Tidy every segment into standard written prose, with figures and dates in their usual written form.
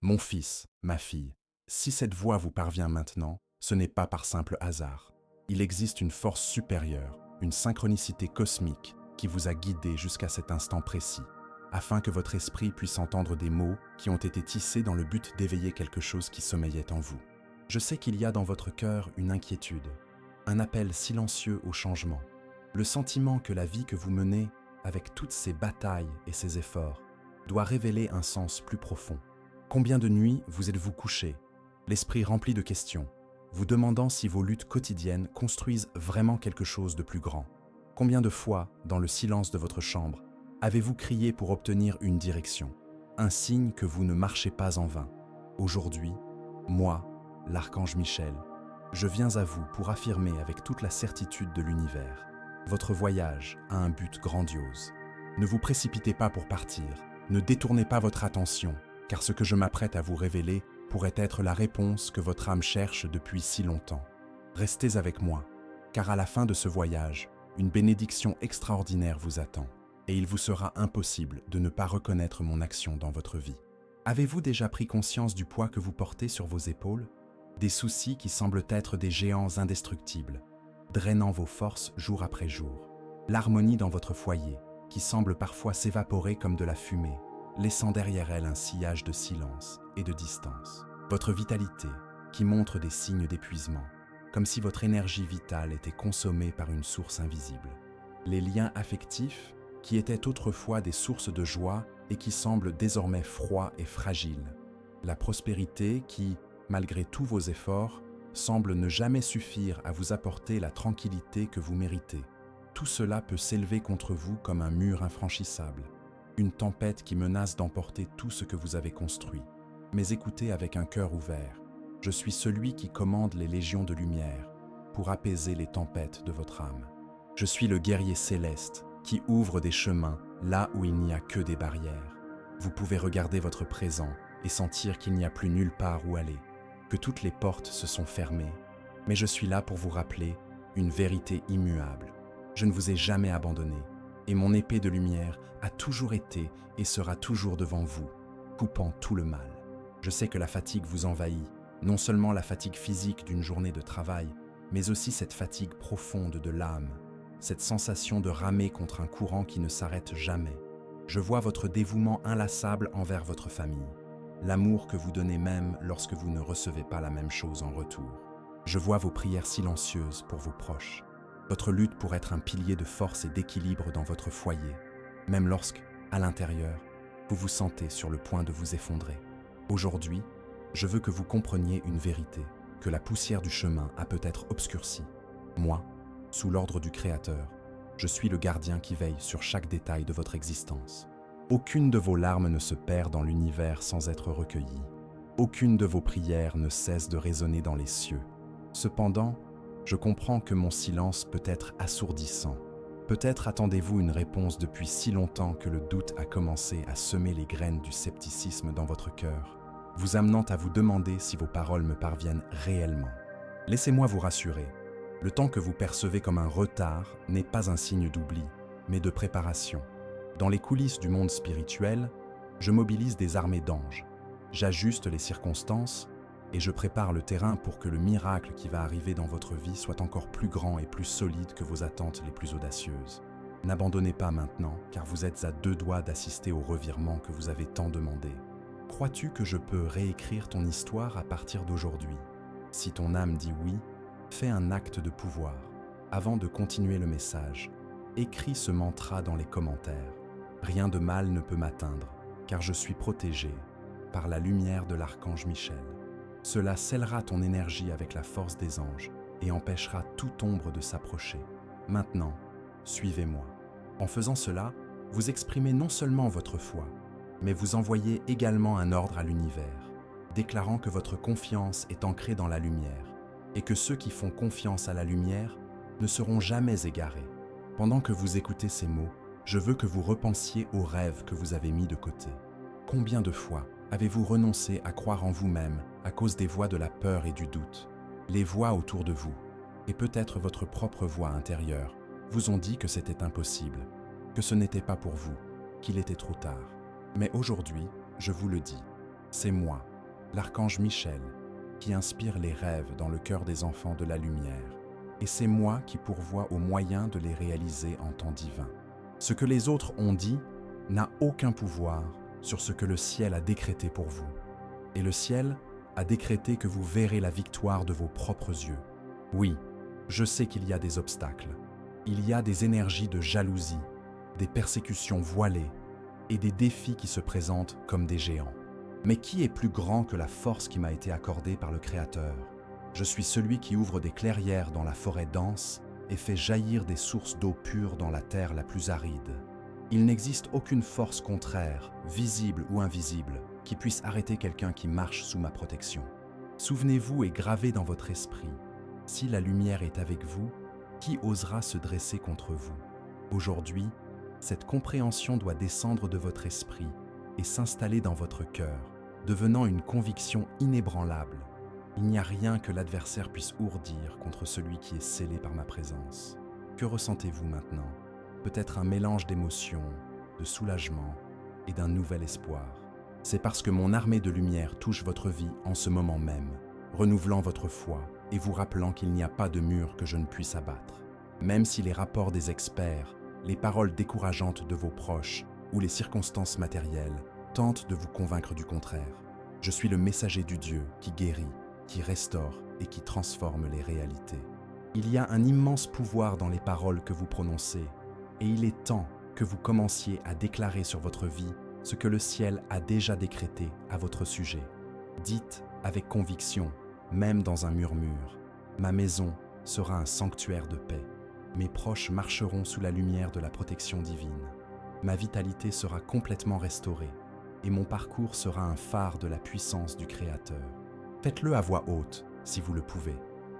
Mon fils, ma fille, si cette voix vous parvient maintenant, ce n'est pas par simple hasard. Il existe une force supérieure, une synchronicité cosmique qui vous a guidé jusqu'à cet instant précis, afin que votre esprit puisse entendre des mots qui ont été tissés dans le but d'éveiller quelque chose qui sommeillait en vous. Je sais qu'il y a dans votre cœur une inquiétude, un appel silencieux au changement, le sentiment que la vie que vous menez, avec toutes ces batailles et ces efforts, doit révéler un sens plus profond. Combien de nuits vous êtes-vous couché, l'esprit rempli de questions, vous demandant si vos luttes quotidiennes construisent vraiment quelque chose de plus grand? Combien de fois, dans le silence de votre chambre, avez-vous crié pour obtenir une direction, un signe que vous ne marchez pas en vain? Aujourd'hui, moi, l'archange Michel, je viens à vous pour affirmer avec toute la certitude de l'univers. Votre voyage a un but grandiose. Ne vous précipitez pas pour partir, ne détournez pas votre attention, car ce que je m'apprête à vous révéler pourrait être la réponse que votre âme cherche depuis si longtemps. Restez avec moi, car à la fin de ce voyage, une bénédiction extraordinaire vous attend, et il vous sera impossible de ne pas reconnaître mon action dans votre vie. Avez-vous déjà pris conscience du poids que vous portez sur vos épaules? Des soucis qui semblent être des géants indestructibles, drainant vos forces jour après jour. L'harmonie dans votre foyer, qui semble parfois s'évaporer comme de la fumée, laissant derrière elle un sillage de silence et de distance. Votre vitalité, qui montre des signes d'épuisement, comme si votre énergie vitale était consommée par une source invisible. Les liens affectifs, qui étaient autrefois des sources de joie et qui semblent désormais froids et fragiles. La prospérité qui, malgré tous vos efforts, semble ne jamais suffire à vous apporter la tranquillité que vous méritez. Tout cela peut s'élever contre vous comme un mur infranchissable, une tempête qui menace d'emporter tout ce que vous avez construit. Mais écoutez avec un cœur ouvert. Je suis celui qui commande les légions de lumière pour apaiser les tempêtes de votre âme. Je suis le guerrier céleste qui ouvre des chemins là où il n'y a que des barrières. Vous pouvez regarder votre présent et sentir qu'il n'y a plus nulle part où aller, que toutes les portes se sont fermées. Mais je suis là pour vous rappeler une vérité immuable. Je ne vous ai jamais abandonné, et mon épée de lumière a toujours été et sera toujours devant vous, coupant tout le mal. Je sais que la fatigue vous envahit, non seulement la fatigue physique d'une journée de travail, mais aussi cette fatigue profonde de l'âme, cette sensation de ramer contre un courant qui ne s'arrête jamais. Je vois votre dévouement inlassable envers votre famille, l'amour que vous donnez même lorsque vous ne recevez pas la même chose en retour. Je vois vos prières silencieuses pour vos proches, votre lutte pour être un pilier de force et d'équilibre dans votre foyer, même lorsque, à l'intérieur, vous vous sentez sur le point de vous effondrer. Aujourd'hui, je veux que vous compreniez une vérité que la poussière du chemin a peut-être obscurcie. Moi, sous l'ordre du Créateur, je suis le gardien qui veille sur chaque détail de votre existence. Aucune de vos larmes ne se perd dans l'univers sans être recueillie. Aucune de vos prières ne cesse de résonner dans les cieux. Cependant, je comprends que mon silence peut être assourdissant. Peut-être attendez-vous une réponse depuis si longtemps que le doute a commencé à semer les graines du scepticisme dans votre cœur, vous amenant à vous demander si vos paroles me parviennent réellement. Laissez-moi vous rassurer. Le temps que vous percevez comme un retard n'est pas un signe d'oubli, mais de préparation. Dans les coulisses du monde spirituel, je mobilise des armées d'anges. J'ajuste les circonstances et je prépare le terrain pour que le miracle qui va arriver dans votre vie soit encore plus grand et plus solide que vos attentes les plus audacieuses. N'abandonnez pas maintenant, car vous êtes à 2 doigts d'assister au revirement que vous avez tant demandé. Crois-tu que je peux réécrire ton histoire à partir d'aujourd'hui? Si ton âme dit oui, fais un acte de pouvoir. Avant de continuer le message, écris ce mantra dans les commentaires. Rien de mal ne peut m'atteindre, car je suis protégé par la lumière de l'archange Michel. Cela scellera ton énergie avec la force des anges et empêchera toute ombre de s'approcher. Maintenant, suivez-moi. En faisant cela, vous exprimez non seulement votre foi, mais vous envoyez également un ordre à l'univers, déclarant que votre confiance est ancrée dans la lumière et que ceux qui font confiance à la lumière ne seront jamais égarés. Pendant que vous écoutez ces mots, je veux que vous repensiez aux rêves que vous avez mis de côté. Combien de fois avez-vous renoncé à croire en vous-même à cause des voix de la peur et du doute? Les voix autour de vous, et peut-être votre propre voix intérieure, vous ont dit que c'était impossible, que ce n'était pas pour vous, qu'il était trop tard. Mais aujourd'hui, je vous le dis, c'est moi, l'archange Michel, qui inspire les rêves dans le cœur des enfants de la lumière, et c'est moi qui pourvois aux moyens de les réaliser en temps divin. Ce que les autres ont dit n'a aucun pouvoir sur ce que le ciel a décrété pour vous. Et le ciel a décrété que vous verrez la victoire de vos propres yeux. Oui, je sais qu'il y a des obstacles. Il y a des énergies de jalousie, des persécutions voilées et des défis qui se présentent comme des géants. Mais qui est plus grand que la force qui m'a été accordée par le Créateur? Je suis celui qui ouvre des clairières dans la forêt dense et fait jaillir des sources d'eau pure dans la terre la plus aride. Il n'existe aucune force contraire, visible ou invisible, qui puisse arrêter quelqu'un qui marche sous ma protection. Souvenez-vous et gravez dans votre esprit, si la lumière est avec vous, qui osera se dresser contre vous? Aujourd'hui, cette compréhension doit descendre de votre esprit et s'installer dans votre cœur, devenant une conviction inébranlable. Il n'y a rien que l'adversaire puisse ourdir contre celui qui est scellé par ma présence. Que ressentez-vous maintenant? Peut-être un mélange d'émotions, de soulagement et d'un nouvel espoir. C'est parce que mon armée de lumière touche votre vie en ce moment même, renouvelant votre foi et vous rappelant qu'il n'y a pas de mur que je ne puisse abattre. Même si les rapports des experts, les paroles décourageantes de vos proches ou les circonstances matérielles tentent de vous convaincre du contraire, je suis le messager du Dieu qui guérit, qui restaure et qui transforme les réalités. Il y a un immense pouvoir dans les paroles que vous prononcez, et il est temps que vous commenciez à déclarer sur votre vie ce que le ciel a déjà décrété à votre sujet. Dites avec conviction, même dans un murmure, « Ma maison sera un sanctuaire de paix. Mes proches marcheront sous la lumière de la protection divine. Ma vitalité sera complètement restaurée, et mon parcours sera un phare de la puissance du Créateur. » Faites-le à voix haute, si vous le pouvez,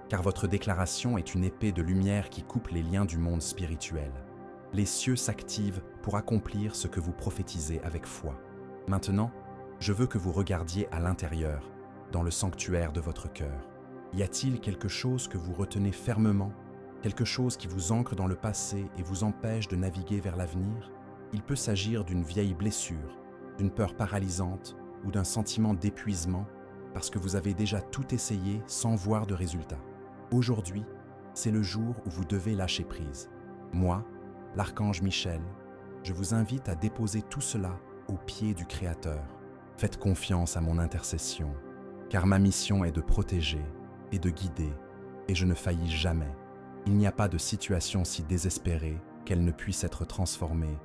car votre déclaration est une épée de lumière qui coupe les liens du monde spirituel. Les cieux s'activent pour accomplir ce que vous prophétisez avec foi. Maintenant, je veux que vous regardiez à l'intérieur, dans le sanctuaire de votre cœur. Y a-t-il quelque chose que vous retenez fermement, quelque chose qui vous ancre dans le passé et vous empêche de naviguer vers l'avenir? Il peut s'agir d'une vieille blessure, d'une peur paralysante ou d'un sentiment d'épuisement parce que vous avez déjà tout essayé sans voir de résultat. Aujourd'hui, c'est le jour où vous devez lâcher prise. Moi, l'archange Michel, je vous invite à déposer tout cela aux pieds du Créateur. Faites confiance à mon intercession, car ma mission est de protéger et de guider, et je ne faillis jamais. Il n'y a pas de situation si désespérée qu'elle ne puisse être transformée,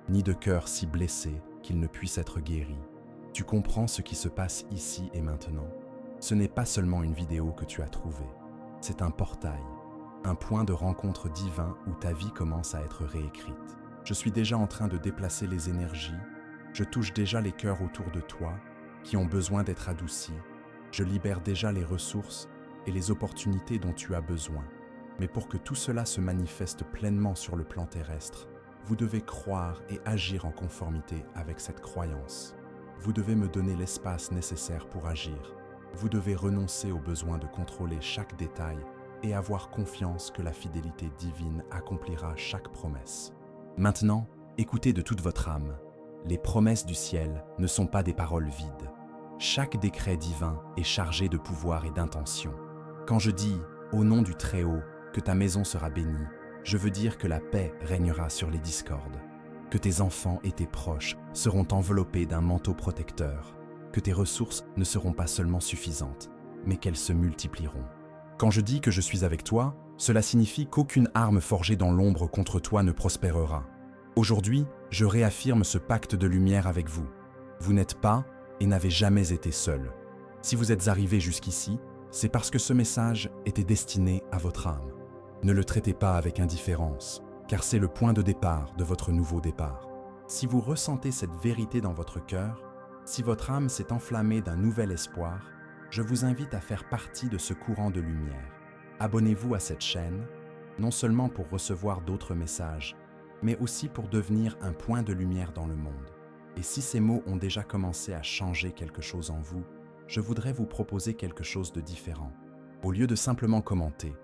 ni de cœur si blessé qu'il ne puisse être guéri. Tu comprends ce qui se passe ici et maintenant? Ce n'est pas seulement une vidéo que tu as trouvée, c'est un portail, un point de rencontre divin où ta vie commence à être réécrite. Je suis déjà en train de déplacer les énergies, je touche déjà les cœurs autour de toi qui ont besoin d'être adoucis, je libère déjà les ressources et les opportunités dont tu as besoin. Mais pour que tout cela se manifeste pleinement sur le plan terrestre, vous devez croire et agir en conformité avec cette croyance. Vous devez me donner l'espace nécessaire pour agir. Vous devez renoncer au besoin de contrôler chaque détail et avoir confiance que la fidélité divine accomplira chaque promesse. Maintenant, écoutez de toute votre âme. Les promesses du ciel ne sont pas des paroles vides. Chaque décret divin est chargé de pouvoir et d'intention. Quand je dis « Au nom du Très-Haut, que ta maison sera bénie », je veux dire que la paix régnera sur les discordes, que tes enfants et tes proches seront enveloppés d'un manteau protecteur, que tes ressources ne seront pas seulement suffisantes, mais qu'elles se multiplieront. Quand je dis que je suis avec toi, cela signifie qu'aucune arme forgée dans l'ombre contre toi ne prospérera. Aujourd'hui, je réaffirme ce pacte de lumière avec vous. Vous n'êtes pas et n'avez jamais été seul. Si vous êtes arrivé jusqu'ici, c'est parce que ce message était destiné à votre âme. Ne le traitez pas avec indifférence, car c'est le point de départ de votre nouveau départ. Si vous ressentez cette vérité dans votre cœur, si votre âme s'est enflammée d'un nouvel espoir, je vous invite à faire partie de ce courant de lumière. Abonnez-vous à cette chaîne, non seulement pour recevoir d'autres messages, mais aussi pour devenir un point de lumière dans le monde. Et si ces mots ont déjà commencé à changer quelque chose en vous, je voudrais vous proposer quelque chose de différent. Au lieu de simplement commenter,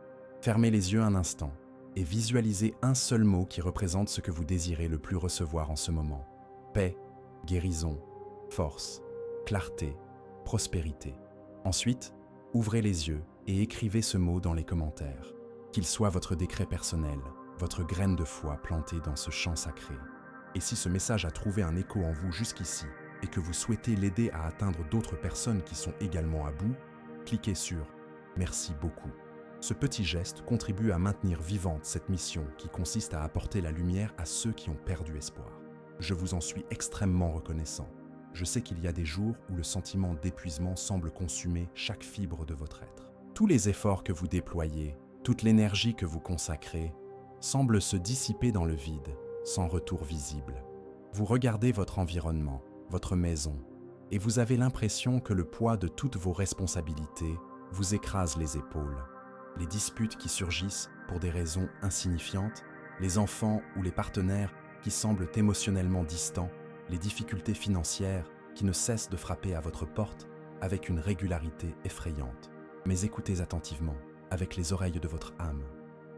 fermez les yeux un instant et visualisez un seul mot qui représente ce que vous désirez le plus recevoir en ce moment. Paix, guérison, force, clarté, prospérité. Ensuite, ouvrez les yeux et écrivez ce mot dans les commentaires. Qu'il soit votre décret personnel, votre graine de foi plantée dans ce champ sacré. Et si ce message a trouvé un écho en vous jusqu'ici et que vous souhaitez l'aider à atteindre d'autres personnes qui sont également à bout, cliquez sur « Merci beaucoup ». Ce petit geste contribue à maintenir vivante cette mission qui consiste à apporter la lumière à ceux qui ont perdu espoir. Je vous en suis extrêmement reconnaissant. Je sais qu'il y a des jours où le sentiment d'épuisement semble consumer chaque fibre de votre être. Tous les efforts que vous déployez, toute l'énergie que vous consacrez, semblent se dissiper dans le vide, sans retour visible. Vous regardez votre environnement, votre maison, et vous avez l'impression que le poids de toutes vos responsabilités vous écrase les épaules. Les disputes qui surgissent pour des raisons insignifiantes, les enfants ou les partenaires qui semblent émotionnellement distants, les difficultés financières qui ne cessent de frapper à votre porte avec une régularité effrayante. Mais écoutez attentivement, avec les oreilles de votre âme.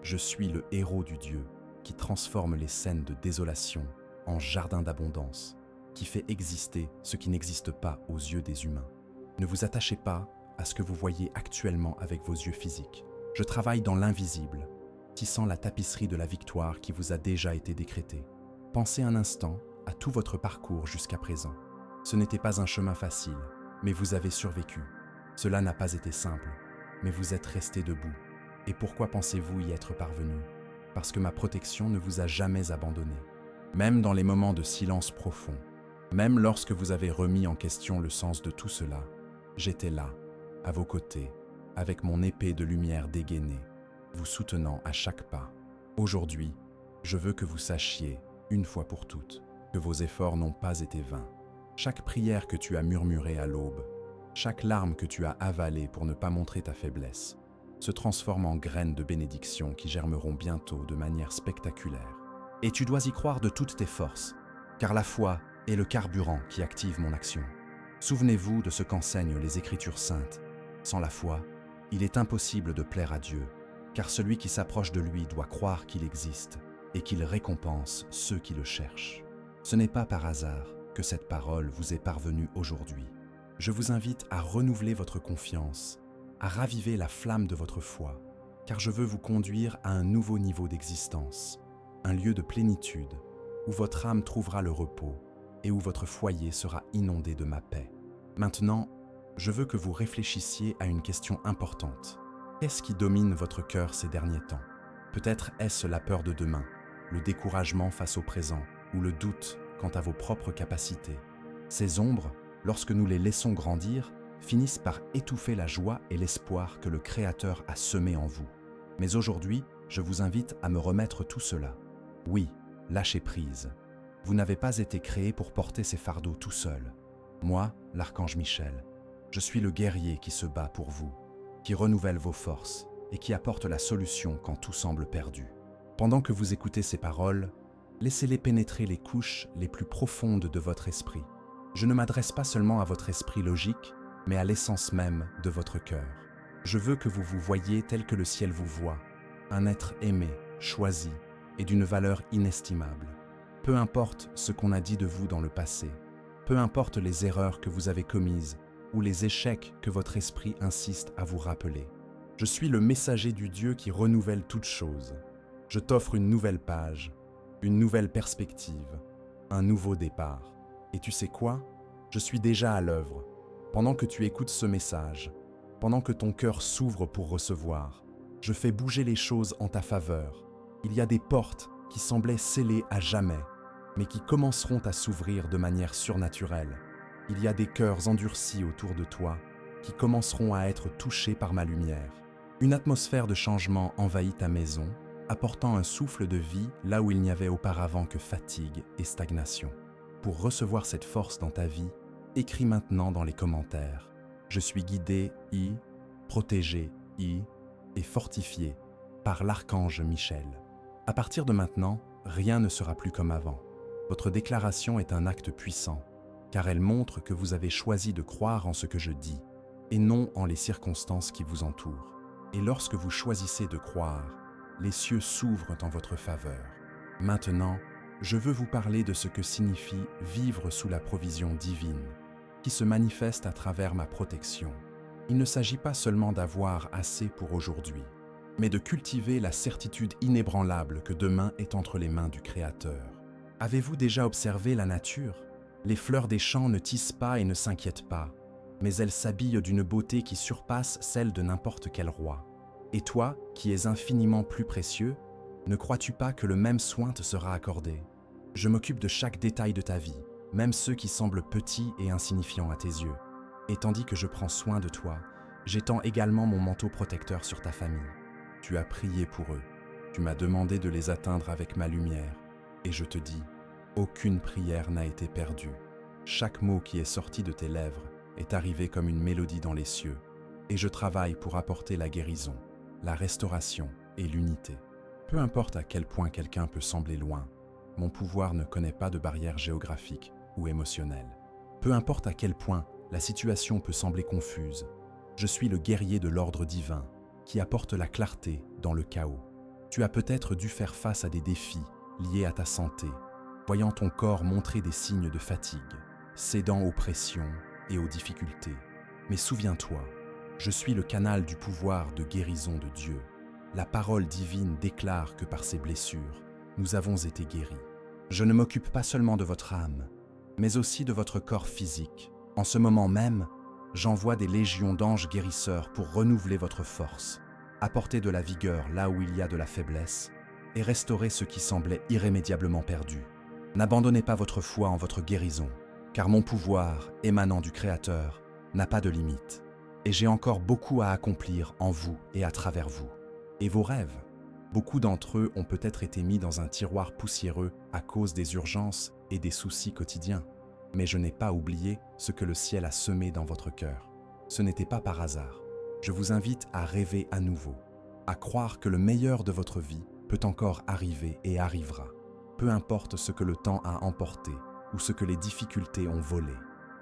Je suis le héros du Dieu qui transforme les scènes de désolation en jardin d'abondance, qui fait exister ce qui n'existe pas aux yeux des humains. Ne vous attachez pas à ce que vous voyez actuellement avec vos yeux physiques. Je travaille dans l'invisible, tissant la tapisserie de la victoire qui vous a déjà été décrétée. Pensez un instant à tout votre parcours jusqu'à présent. Ce n'était pas un chemin facile, mais vous avez survécu. Cela n'a pas été simple, mais vous êtes resté debout. Et pourquoi pensez-vous y être parvenu? Parce que ma protection ne vous a jamais abandonné. Même dans les moments de silence profond, même lorsque vous avez remis en question le sens de tout cela, j'étais là, à vos côtés, avec mon épée de lumière dégainée, vous soutenant à chaque pas. Aujourd'hui, je veux que vous sachiez, une fois pour toutes, que vos efforts n'ont pas été vains. Chaque prière que tu as murmurée à l'aube, chaque larme que tu as avalée pour ne pas montrer ta faiblesse, se transforme en graines de bénédiction qui germeront bientôt de manière spectaculaire. Et tu dois y croire de toutes tes forces, car la foi est le carburant qui active mon action. Souvenez-vous de ce qu'enseignent les Écritures saintes. Sans la foi, il est impossible de plaire à Dieu, car celui qui s'approche de lui doit croire qu'il existe et qu'il récompense ceux qui le cherchent. Ce n'est pas par hasard que cette parole vous est parvenue aujourd'hui. Je vous invite à renouveler votre confiance, à raviver la flamme de votre foi, car je veux vous conduire à un nouveau niveau d'existence, un lieu de plénitude, où votre âme trouvera le repos et où votre foyer sera inondé de ma paix. Maintenant, je veux que vous réfléchissiez à une question importante. Qu'est-ce qui domine votre cœur ces derniers temps? Peut-être est-ce la peur de demain, le découragement face au présent ou le doute quant à vos propres capacités. Ces ombres, lorsque nous les laissons grandir, finissent par étouffer la joie et l'espoir que le Créateur a semé en vous. Mais aujourd'hui, je vous invite à me remettre tout cela. Oui, lâchez prise. Vous n'avez pas été créé pour porter ces fardeaux tout seul. Moi, l'archange Michel, je suis le guerrier qui se bat pour vous, qui renouvelle vos forces et qui apporte la solution quand tout semble perdu. Pendant que vous écoutez ces paroles, laissez-les pénétrer les couches les plus profondes de votre esprit. Je ne m'adresse pas seulement à votre esprit logique, mais à l'essence même de votre cœur. Je veux que vous vous voyiez tel que le ciel vous voit, un être aimé, choisi et d'une valeur inestimable. Peu importe ce qu'on a dit de vous dans le passé, peu importe les erreurs que vous avez commises ou les échecs que votre esprit insiste à vous rappeler. Je suis le messager du Dieu qui renouvelle toutes choses. Je t'offre une nouvelle page, une nouvelle perspective, un nouveau départ. Et tu sais quoi? Je suis déjà à l'œuvre. Pendant que tu écoutes ce message, pendant que ton cœur s'ouvre pour recevoir, je fais bouger les choses en ta faveur. Il y a des portes qui semblaient scellées à jamais, mais qui commenceront à s'ouvrir de manière surnaturelle. Il y a des cœurs endurcis autour de toi qui commenceront à être touchés par ma lumière. Une atmosphère de changement envahit ta maison, apportant un souffle de vie là où il n'y avait auparavant que fatigue et stagnation. Pour recevoir cette force dans ta vie, écris maintenant dans les commentaires « Je suis guidé, protégé, et fortifié par l'archange Michel ». À partir de maintenant, rien ne sera plus comme avant. Votre déclaration est un acte puissant, car elle montre que vous avez choisi de croire en ce que je dis, et non en les circonstances qui vous entourent. Et lorsque vous choisissez de croire, les cieux s'ouvrent en votre faveur. Maintenant, je veux vous parler de ce que signifie vivre sous la provision divine. qui se manifeste à travers ma protection. Il ne s'agit pas seulement d'avoir assez pour aujourd'hui, mais de cultiver la certitude inébranlable que demain est entre les mains du Créateur. Avez-vous déjà observé la nature? Les fleurs des champs ne tissent pas et ne s'inquiètent pas, mais elles s'habillent d'une beauté qui surpasse celle de n'importe quel roi. Et toi, qui es infiniment plus précieux, ne crois-tu pas que le même soin te sera accordé? Je m'occupe de chaque détail de ta vie, même ceux qui semblent petits et insignifiants à tes yeux. Et tandis que je prends soin de toi, j'étends également mon manteau protecteur sur ta famille. Tu as prié pour eux, tu m'as demandé de les atteindre avec ma lumière, et je te dis, aucune prière n'a été perdue. Chaque mot qui est sorti de tes lèvres est arrivé comme une mélodie dans les cieux, et je travaille pour apporter la guérison, la restauration et l'unité. Peu importe à quel point quelqu'un peut sembler loin, mon pouvoir ne connaît pas de barrière géographique ou émotionnelle. Peu importe à quel point la situation peut sembler confuse, je suis le guerrier de l'ordre divin qui apporte la clarté dans le chaos. Tu as peut-être dû faire face à des défis liés à ta santé, voyant ton corps montrer des signes de fatigue, cédant aux pressions et aux difficultés. Mais souviens-toi, je suis le canal du pouvoir de guérison de Dieu. La parole divine déclare que par ces blessures, nous avons été guéris. Je ne m'occupe pas seulement de votre âme, mais aussi de votre corps physique. En ce moment même, j'envoie des légions d'anges guérisseurs pour renouveler votre force, apporter de la vigueur là où il y a de la faiblesse et restaurer ce qui semblait irrémédiablement perdu. N'abandonnez pas votre foi en votre guérison, car mon pouvoir, émanant du Créateur, n'a pas de limite. Et j'ai encore beaucoup à accomplir en vous et à travers vous. Et vos rêves? Beaucoup d'entre eux ont peut-être été mis dans un tiroir poussiéreux à cause des urgences et des soucis quotidiens. Mais je n'ai pas oublié ce que le ciel a semé dans votre cœur. Ce n'était pas par hasard. Je vous invite à rêver à nouveau, à croire que le meilleur de votre vie peut encore arriver et arrivera. Peu importe ce que le temps a emporté ou ce que les difficultés ont volé.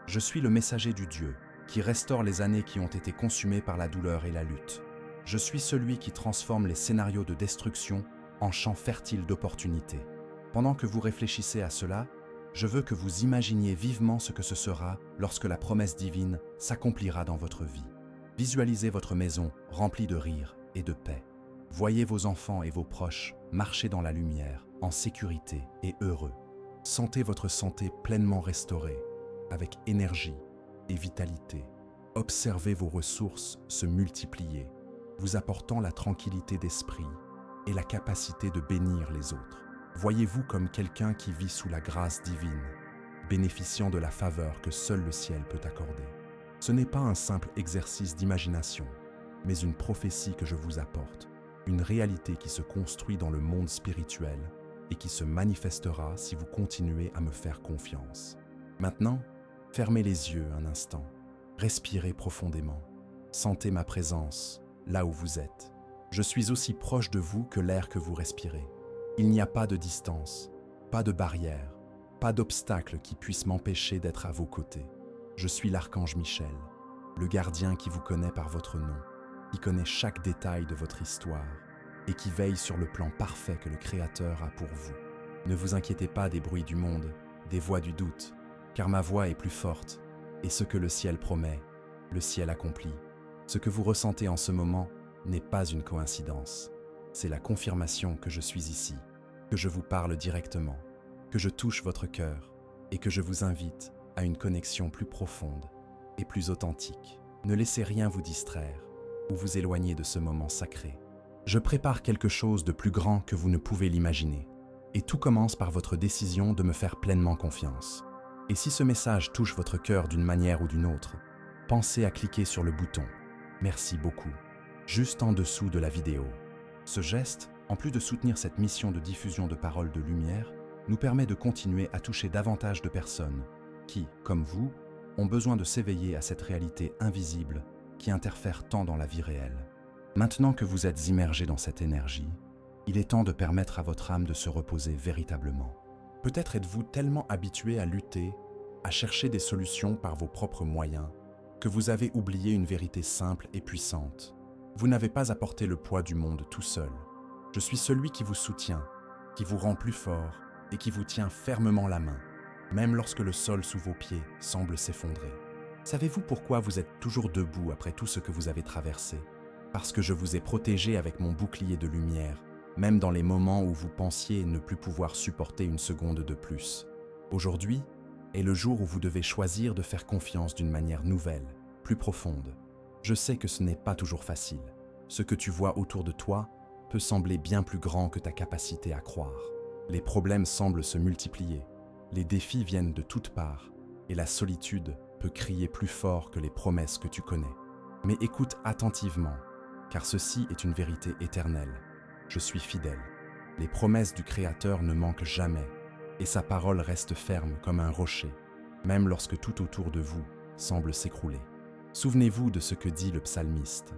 Je suis le messager du Dieu qui restaure les années qui ont été consumées par la douleur et la lutte. Je suis celui qui transforme les scénarios de destruction en champs fertiles d'opportunités. Pendant que vous réfléchissez à cela, je veux que vous imaginiez vivement ce que ce sera lorsque la promesse divine s'accomplira dans votre vie. Visualisez votre maison remplie de rire et de paix. Voyez vos enfants et vos proches marcher dans la lumière, en sécurité et heureux. Sentez votre santé pleinement restaurée, avec énergie et vitalité. Observez vos ressources se multiplier, vous apportant la tranquillité d'esprit et la capacité de bénir les autres. Voyez-vous comme quelqu'un qui vit sous la grâce divine, bénéficiant de la faveur que seul le ciel peut accorder. Ce n'est pas un simple exercice d'imagination, mais une prophétie que je vous apporte, une réalité qui se construit dans le monde spirituel et qui se manifestera si vous continuez à me faire confiance. Maintenant, fermez les yeux un instant, respirez profondément, sentez ma présence là où vous êtes. Je suis aussi proche de vous que l'air que vous respirez. Il n'y a pas de distance, pas de barrière, pas d'obstacle qui puisse m'empêcher d'être à vos côtés. Je suis l'archange Michel, le gardien qui vous connaît par votre nom, qui connaît chaque détail de votre histoire et qui veille sur le plan parfait que le Créateur a pour vous. Ne vous inquiétez pas des bruits du monde, des voix du doute, car ma voix est plus forte, et ce que le ciel promet, le ciel accomplit. Ce que vous ressentez en ce moment n'est pas une coïncidence. C'est la confirmation que je suis ici, que je vous parle directement, que je touche votre cœur et que je vous invite à une connexion plus profonde et plus authentique. Ne laissez rien vous distraire ou vous éloigner de ce moment sacré. Je prépare quelque chose de plus grand que vous ne pouvez l'imaginer. Et tout commence par votre décision de me faire pleinement confiance. Et si ce message touche votre cœur d'une manière ou d'une autre, pensez à cliquer sur le bouton « Merci beaucoup » juste en dessous de la vidéo. Ce geste, en plus de soutenir cette mission de diffusion de paroles de lumière, nous permet de continuer à toucher davantage de personnes qui, comme vous, ont besoin de s'éveiller à cette réalité invisible qui interfère tant dans la vie réelle. Maintenant que vous êtes immergé dans cette énergie, il est temps de permettre à votre âme de se reposer véritablement. Peut-être êtes-vous tellement habitué à lutter, à chercher des solutions par vos propres moyens, que vous avez oublié une vérité simple et puissante. Vous n'avez pas à porter le poids du monde tout seul. Je suis celui qui vous soutient, qui vous rend plus fort et qui vous tient fermement la main, même lorsque le sol sous vos pieds semble s'effondrer. Savez-vous pourquoi vous êtes toujours debout après tout ce que vous avez traversé? Parce que je vous ai protégé avec mon bouclier de lumière, même dans les moments où vous pensiez ne plus pouvoir supporter une seconde de plus. Aujourd'hui est le jour où vous devez choisir de faire confiance d'une manière nouvelle, plus profonde. Je sais que ce n'est pas toujours facile. Ce que tu vois autour de toi peut sembler bien plus grand que ta capacité à croire. Les problèmes semblent se multiplier, les défis viennent de toutes parts, et la solitude peut crier plus fort que les promesses que tu connais. Mais écoute attentivement, car ceci est une vérité éternelle. Je suis fidèle. Les promesses du Créateur ne manquent jamais, et sa parole reste ferme comme un rocher, même lorsque tout autour de vous semble s'écrouler. Souvenez-vous de ce que dit le psalmiste.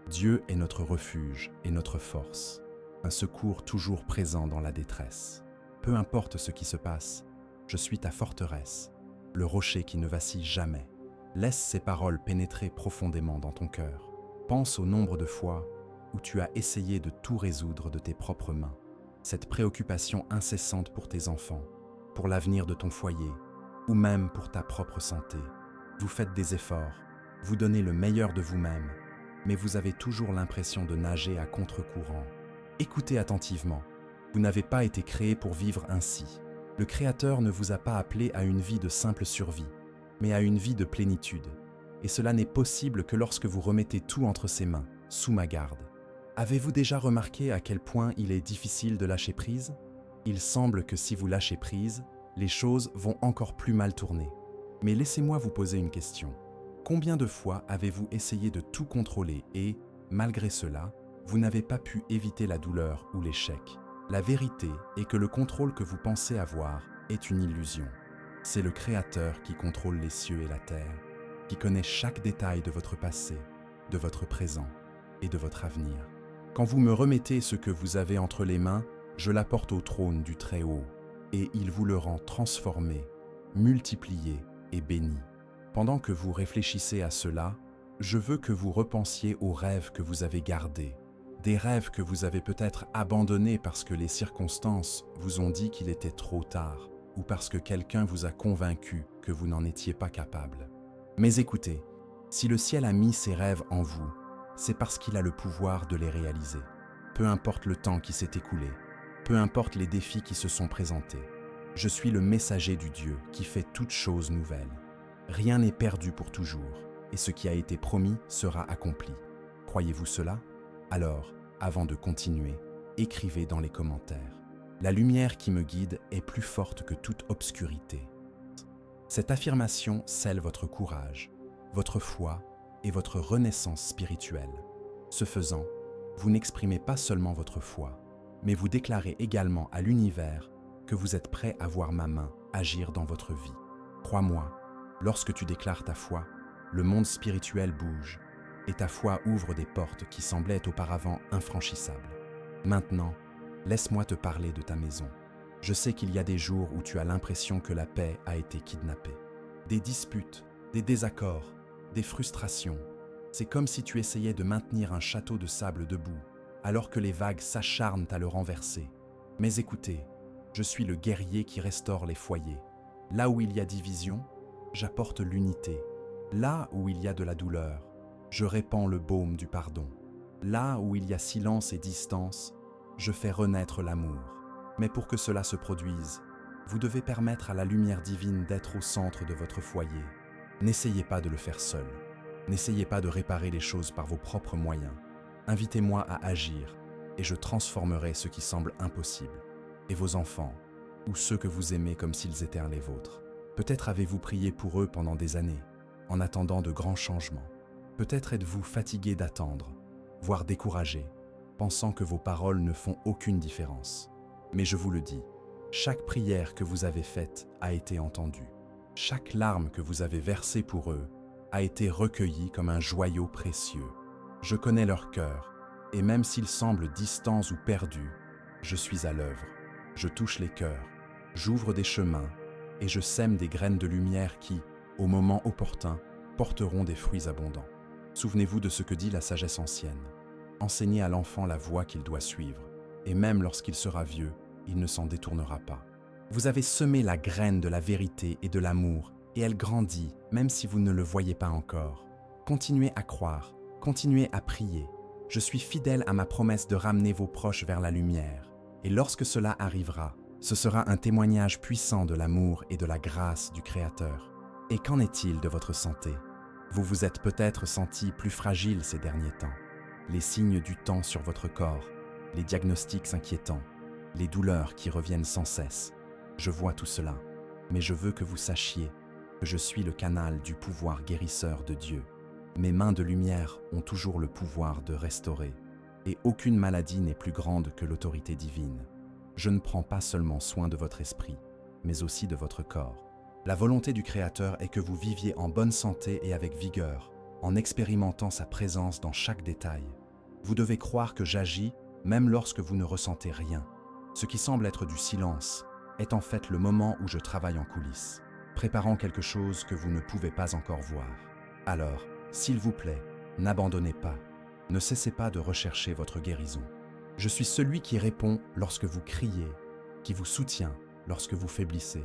Dieu est notre refuge et notre force, un secours toujours présent dans la détresse. Peu importe ce qui se passe, je suis ta forteresse, le rocher qui ne vacille jamais. Laisse ces paroles pénétrer profondément dans ton cœur. Pense au nombre de fois où tu as essayé de tout résoudre de tes propres mains. Cette préoccupation incessante pour tes enfants, pour l'avenir de ton foyer, ou même pour ta propre santé. Vous faites des efforts, vous donnez le meilleur de vous-même, mais vous avez toujours l'impression de nager à contre-courant. Écoutez attentivement, vous n'avez pas été créé pour vivre ainsi. Le Créateur ne vous a pas appelé à une vie de simple survie, mais à une vie de plénitude. Et cela n'est possible que lorsque vous remettez tout entre ses mains, sous ma garde. Avez-vous déjà remarqué à quel point il est difficile de lâcher prise? Il semble que si vous lâchez prise, les choses vont encore plus mal tourner. Mais laissez-moi vous poser une question. Combien de fois avez-vous essayé de tout contrôler et, malgré cela, vous n'avez pas pu éviter la douleur ou l'échec? La vérité est que le contrôle que vous pensez avoir est une illusion. C'est le Créateur qui contrôle les cieux et la terre, qui connaît chaque détail de votre passé, de votre présent et de votre avenir. Quand vous me remettez ce que vous avez entre les mains, je l'apporte au trône du Très-Haut, et il vous le rend transformé, multiplié et béni. Pendant que vous réfléchissez à cela, je veux que vous repensiez aux rêves que vous avez gardés, des rêves que vous avez peut-être abandonnés parce que les circonstances vous ont dit qu'il était trop tard, ou parce que quelqu'un vous a convaincu que vous n'en étiez pas capable. Mais écoutez, si le ciel a mis ses rêves en vous, c'est parce qu'il a le pouvoir de les réaliser. Peu importe le temps qui s'est écoulé, peu importe les défis qui se sont présentés, je suis le messager du Dieu qui fait toutes choses nouvelles. Rien n'est perdu pour toujours, et ce qui a été promis sera accompli. Croyez-vous cela? Alors, avant de continuer, écrivez dans les commentaires. La lumière qui me guide est plus forte que toute obscurité. Cette affirmation scelle votre courage, votre foi et votre renaissance spirituelle. Ce faisant, vous n'exprimez pas seulement votre foi, mais vous déclarez également à l'univers que vous êtes prêt à voir ma main agir dans votre vie. Crois-moi, lorsque tu déclares ta foi, le monde spirituel bouge et ta foi ouvre des portes qui semblaient auparavant infranchissables. Maintenant, laisse-moi te parler de ta maison. Je sais qu'il y a des jours où tu as l'impression que la paix a été kidnappée. Des disputes, des désaccords, des frustrations. C'est comme si tu essayais de maintenir un château de sable debout, alors que les vagues s'acharnent à le renverser. Mais écoutez, je suis le guerrier qui restaure les foyers. Là où il y a division, j'apporte l'unité. Là où il y a de la douleur, je répands le baume du pardon. Là où il y a silence et distance, je fais renaître l'amour. Mais pour que cela se produise, vous devez permettre à la lumière divine d'être au centre de votre foyer. N'essayez pas de le faire seul. N'essayez pas de réparer les choses par vos propres moyens. Invitez-moi à agir, et je transformerai ce qui semble impossible. Et vos enfants, ou ceux que vous aimez comme s'ils étaient les vôtres. Peut-être avez-vous prié pour eux pendant des années, en attendant de grands changements. Peut-être êtes-vous fatigué d'attendre, voire découragé, pensant que vos paroles ne font aucune différence. Mais je vous le dis, chaque prière que vous avez faite a été entendue. Chaque larme que vous avez versée pour eux a été recueillie comme un joyau précieux. Je connais leur cœur, et même s'ils semblent distants ou perdus, je suis à l'œuvre. Je touche les cœurs, j'ouvre des chemins, et je sème des graines de lumière qui, au moment opportun, porteront des fruits abondants. Souvenez-vous de ce que dit la sagesse ancienne. Enseignez à l'enfant la voie qu'il doit suivre, et même lorsqu'il sera vieux, il ne s'en détournera pas. Vous avez semé la graine de la vérité et de l'amour et elle grandit, même si vous ne le voyez pas encore. Continuez à croire, continuez à prier. Je suis fidèle à ma promesse de ramener vos proches vers la lumière. Et lorsque cela arrivera, ce sera un témoignage puissant de l'amour et de la grâce du Créateur. Et qu'en est-il de votre santé? Vous vous êtes peut-être senti plus fragile ces derniers temps. Les signes du temps sur votre corps, les diagnostics inquiétants, les douleurs qui reviennent sans cesse. Je vois tout cela, mais je veux que vous sachiez que je suis le canal du pouvoir guérisseur de Dieu. Mes mains de lumière ont toujours le pouvoir de restaurer, et aucune maladie n'est plus grande que l'autorité divine. Je ne prends pas seulement soin de votre esprit, mais aussi de votre corps. La volonté du Créateur est que vous viviez en bonne santé et avec vigueur, en expérimentant sa présence dans chaque détail. Vous devez croire que j'agis même lorsque vous ne ressentez rien. Ce qui semble être du silence est en fait le moment où je travaille en coulisses, préparant quelque chose que vous ne pouvez pas encore voir. Alors, s'il vous plaît, n'abandonnez pas. Ne cessez pas de rechercher votre guérison. Je suis celui qui répond lorsque vous criez, qui vous soutient lorsque vous faiblissez.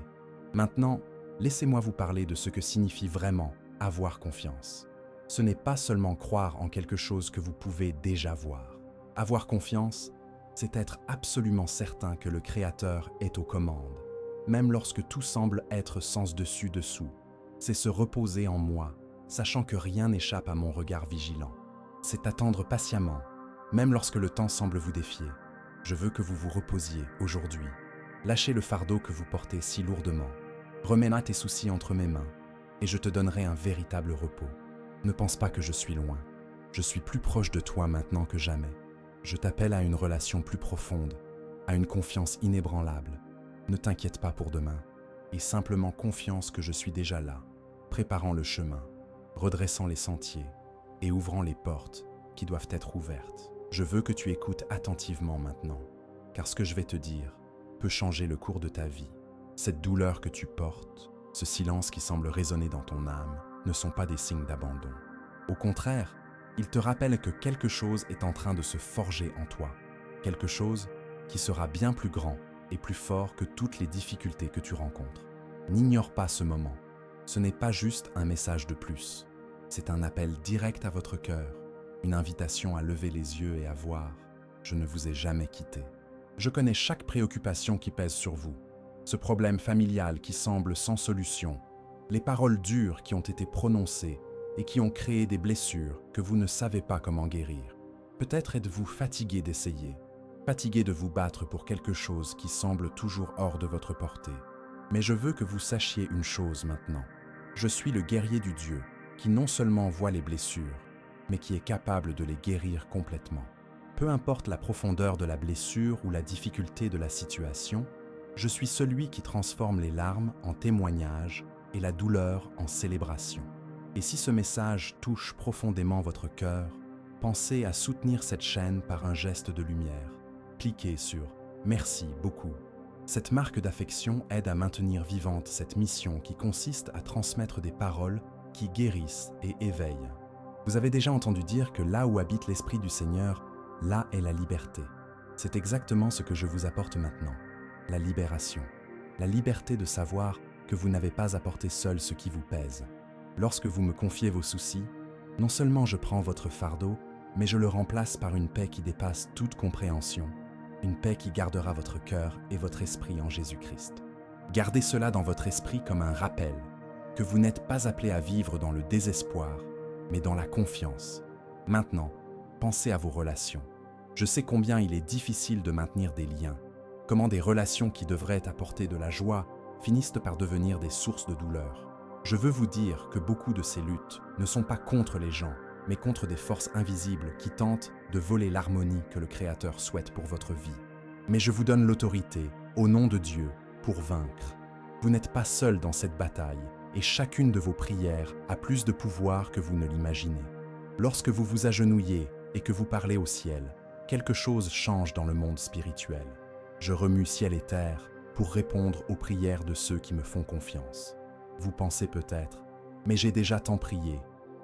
Maintenant, laissez-moi vous parler de ce que signifie vraiment avoir confiance. Ce n'est pas seulement croire en quelque chose que vous pouvez déjà voir. Avoir confiance, c'est être absolument certain que le Créateur est aux commandes, même lorsque tout semble être sens dessus dessous. C'est se reposer en moi, sachant que rien n'échappe à mon regard vigilant. C'est attendre patiemment, même lorsque le temps semble vous défier. Je veux que vous vous reposiez aujourd'hui. Lâchez le fardeau que vous portez si lourdement. Remets-moi tes soucis entre mes mains, et je te donnerai un véritable repos. Ne pense pas que je suis loin. Je suis plus proche de toi maintenant que jamais. Je t'appelle à une relation plus profonde, à une confiance inébranlable. Ne t'inquiète pas pour demain, et simplement confiance que je suis déjà là, préparant le chemin, redressant les sentiers et ouvrant les portes qui doivent être ouvertes. Je veux que tu écoutes attentivement maintenant, car ce que je vais te dire peut changer le cours de ta vie. Cette douleur que tu portes, ce silence qui semble résonner dans ton âme, ne sont pas des signes d'abandon. Au contraire, ils te rappellent que quelque chose est en train de se forger en toi, quelque chose qui sera bien plus grand et plus fort que toutes les difficultés que tu rencontres. N'ignore pas ce moment. Ce n'est pas juste un message de plus. C'est un appel direct à votre cœur, une invitation à lever les yeux et à voir. Je ne vous ai jamais quitté. Je connais chaque préoccupation qui pèse sur vous, ce problème familial qui semble sans solution, les paroles dures qui ont été prononcées et qui ont créé des blessures que vous ne savez pas comment guérir. Peut-être êtes-vous fatigué d'essayer, fatigué de vous battre pour quelque chose qui semble toujours hors de votre portée. Mais je veux que vous sachiez une chose maintenant. Je suis le guerrier du Dieu qui non seulement voit les blessures, mais qui est capable de les guérir complètement. Peu importe la profondeur de la blessure ou la difficulté de la situation, je suis celui qui transforme les larmes en témoignages et la douleur en célébration. Et si ce message touche profondément votre cœur, pensez à soutenir cette chaîne par un geste de lumière. Cliquez sur « Merci beaucoup ». Cette marque d'affection aide à maintenir vivante cette mission qui consiste à transmettre des paroles qui guérissent et éveillent. Vous avez déjà entendu dire que là où habite l'Esprit du Seigneur, là est la liberté. C'est exactement ce que je vous apporte maintenant, la libération. La liberté de savoir que vous n'avez pas à porter seul ce qui vous pèse. Lorsque vous me confiez vos soucis, non seulement je prends votre fardeau, mais je le remplace par une paix qui dépasse toute compréhension, une paix qui gardera votre cœur et votre esprit en Jésus-Christ. Gardez cela dans votre esprit comme un rappel, que vous n'êtes pas appelé à vivre dans le désespoir, mais dans la confiance. Maintenant, pensez à vos relations. Je sais combien il est difficile de maintenir des liens, comment des relations qui devraient apporter de la joie finissent par devenir des sources de douleur. Je veux vous dire que beaucoup de ces luttes ne sont pas contre les gens, mais contre des forces invisibles qui tentent de voler l'harmonie que le Créateur souhaite pour votre vie. Mais je vous donne l'autorité, au nom de Dieu, pour vaincre. Vous n'êtes pas seul dans cette bataille, et chacune de vos prières a plus de pouvoir que vous ne l'imaginez. Lorsque vous vous agenouillez et que vous parlez au ciel, quelque chose change dans le monde spirituel. Je remue ciel et terre pour répondre aux prières de ceux qui me font confiance. Vous pensez peut-être, mais j'ai déjà tant prié,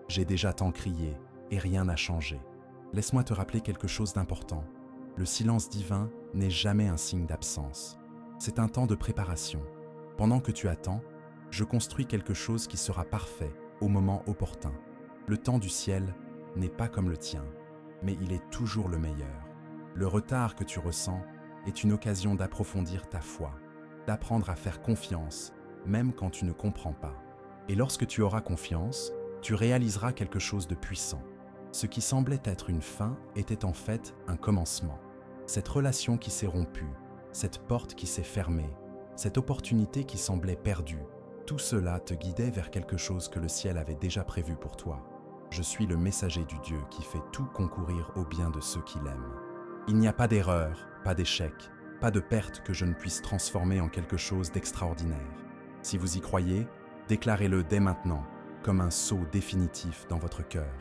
j'ai déjà tant crié, et rien n'a changé. Laisse-moi te rappeler quelque chose d'important. Le silence divin n'est jamais un signe d'absence. C'est un temps de préparation. Pendant que tu attends, Je construis quelque chose qui sera parfait au moment opportun. Le temps du ciel n'est pas comme le tien, mais il est toujours le meilleur. Le retard que tu ressens est une occasion d'approfondir ta foi, d'apprendre à faire confiance, même quand tu ne comprends pas. Et lorsque tu auras confiance, tu réaliseras quelque chose de puissant. Ce qui semblait être une fin était en fait un commencement. Cette relation qui s'est rompue, cette porte qui s'est fermée, cette opportunité qui semblait perdue, tout cela te guidait vers quelque chose que le ciel avait déjà prévu pour toi. Je suis le messager du Dieu qui fait tout concourir au bien de ceux qui l'aiment. Il n'y a pas d'erreur, pas d'échec, pas de perte que je ne puisse transformer en quelque chose d'extraordinaire. Si vous y croyez, déclarez-le dès maintenant, comme un sceau définitif dans votre cœur.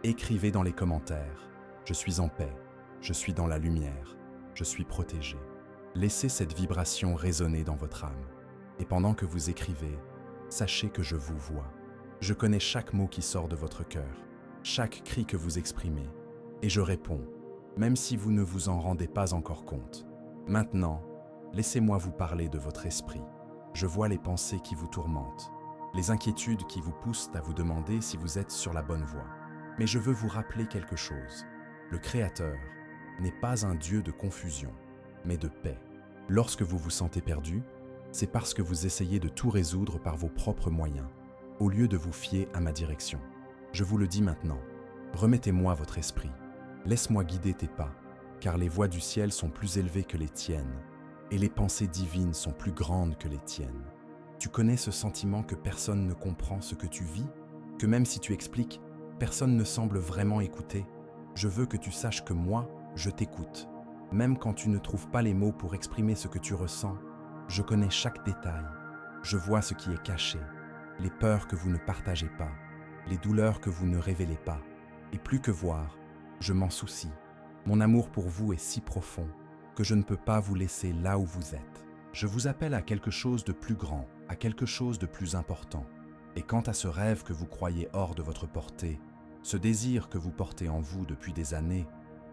Écrivez dans les commentaires « Je suis en paix, je suis dans la lumière, je suis protégé ». Laissez cette vibration résonner dans votre âme. Et pendant que vous écrivez, sachez que je vous vois. Je connais chaque mot qui sort de votre cœur, chaque cri que vous exprimez, et je réponds, même si vous ne vous en rendez pas encore compte. Maintenant, laissez-moi vous parler de votre esprit. Je vois les pensées qui vous tourmentent, les inquiétudes qui vous poussent à vous demander si vous êtes sur la bonne voie. Mais je veux vous rappeler quelque chose. Le Créateur n'est pas un Dieu de confusion, mais de paix. Lorsque vous vous sentez perdu, c'est parce que vous essayez de tout résoudre par vos propres moyens, au lieu de vous fier à ma direction. Je vous le dis maintenant, remettez-moi votre esprit. Laisse-moi guider tes pas, car les voies du ciel sont plus élevées que les tiennes, et les pensées divines sont plus grandes que les tiennes. Tu connais ce sentiment que personne ne comprend ce que tu vis, que même si tu expliques, personne ne semble vraiment écouter. Je veux que tu saches que moi, je t'écoute. Même quand tu ne trouves pas les mots pour exprimer ce que tu ressens, je connais chaque détail. Je vois ce qui est caché, les peurs que vous ne partagez pas, les douleurs que vous ne révélez pas. Et plus que voir, je m'en soucie. Mon amour pour vous est si profond que je ne peux pas vous laisser là où vous êtes. Je vous appelle à quelque chose de plus grand, à quelque chose de plus important. Et quant à ce rêve que vous croyez hors de votre portée, ce désir que vous portez en vous depuis des années,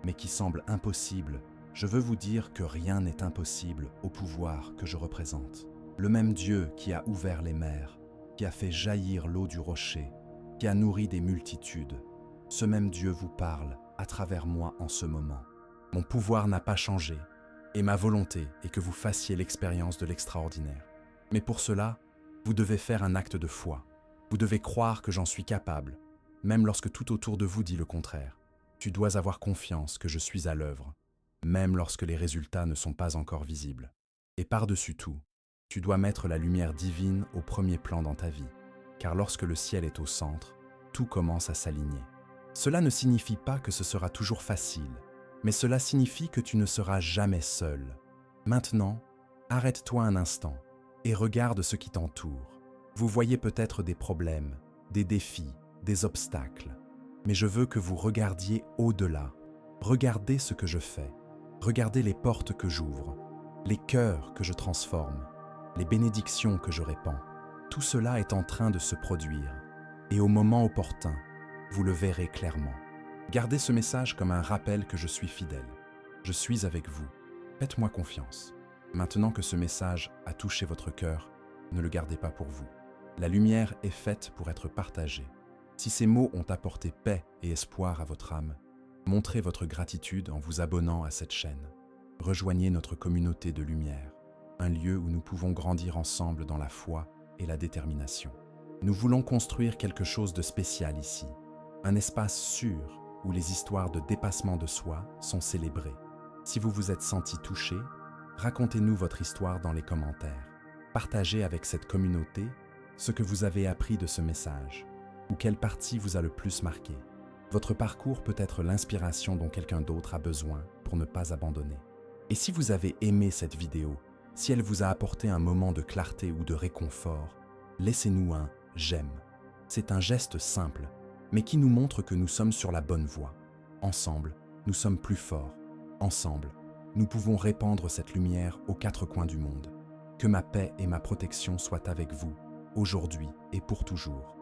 mais qui semble impossible, je veux vous dire que rien n'est impossible au pouvoir que je représente. Le même Dieu qui a ouvert les mers, qui a fait jaillir l'eau du rocher, qui a nourri des multitudes, ce même Dieu vous parle à travers moi en ce moment. Mon pouvoir n'a pas changé, et ma volonté est que vous fassiez l'expérience de l'extraordinaire. Mais pour cela, vous devez faire un acte de foi. Vous devez croire que j'en suis capable, même lorsque tout autour de vous dit le contraire. Tu dois avoir confiance que je suis à l'œuvre, même lorsque les résultats ne sont pas encore visibles. Et par-dessus tout, tu dois mettre la lumière divine au premier plan dans ta vie, car lorsque le ciel est au centre, tout commence à s'aligner. Cela ne signifie pas que ce sera toujours facile, mais cela signifie que tu ne seras jamais seul. Maintenant, arrête-toi un instant et regarde ce qui t'entoure. Vous voyez peut-être des problèmes, des défis, des obstacles, mais je veux que vous regardiez au-delà. Regardez ce que je fais. Regardez les portes que j'ouvre, les cœurs que je transforme, les bénédictions que je répands. Tout cela est en train de se produire, et au moment opportun, vous le verrez clairement. Gardez ce message comme un rappel que je suis fidèle. Je suis avec vous. Faites-moi confiance. Maintenant que ce message a touché votre cœur, ne le gardez pas pour vous. La lumière est faite pour être partagée. Si ces mots ont apporté paix et espoir à votre âme, montrez votre gratitude en vous abonnant à cette chaîne. Rejoignez notre communauté de lumière, un lieu où nous pouvons grandir ensemble dans la foi et la détermination. Nous voulons construire quelque chose de spécial ici, un espace sûr où les histoires de dépassement de soi sont célébrées. Si vous vous êtes senti touché, racontez-nous votre histoire dans les commentaires. Partagez avec cette communauté ce que vous avez appris de ce message, ou quelle partie vous a le plus marqué. Votre parcours peut être l'inspiration dont quelqu'un d'autre a besoin pour ne pas abandonner. Et si vous avez aimé cette vidéo, si elle vous a apporté un moment de clarté ou de réconfort, laissez-nous un « j'aime ». C'est un geste simple, mais qui nous montre que nous sommes sur la bonne voie. Ensemble, nous sommes plus forts. Ensemble, nous pouvons répandre cette lumière aux quatre coins du monde. Que ma paix et ma protection soient avec vous, aujourd'hui et pour toujours.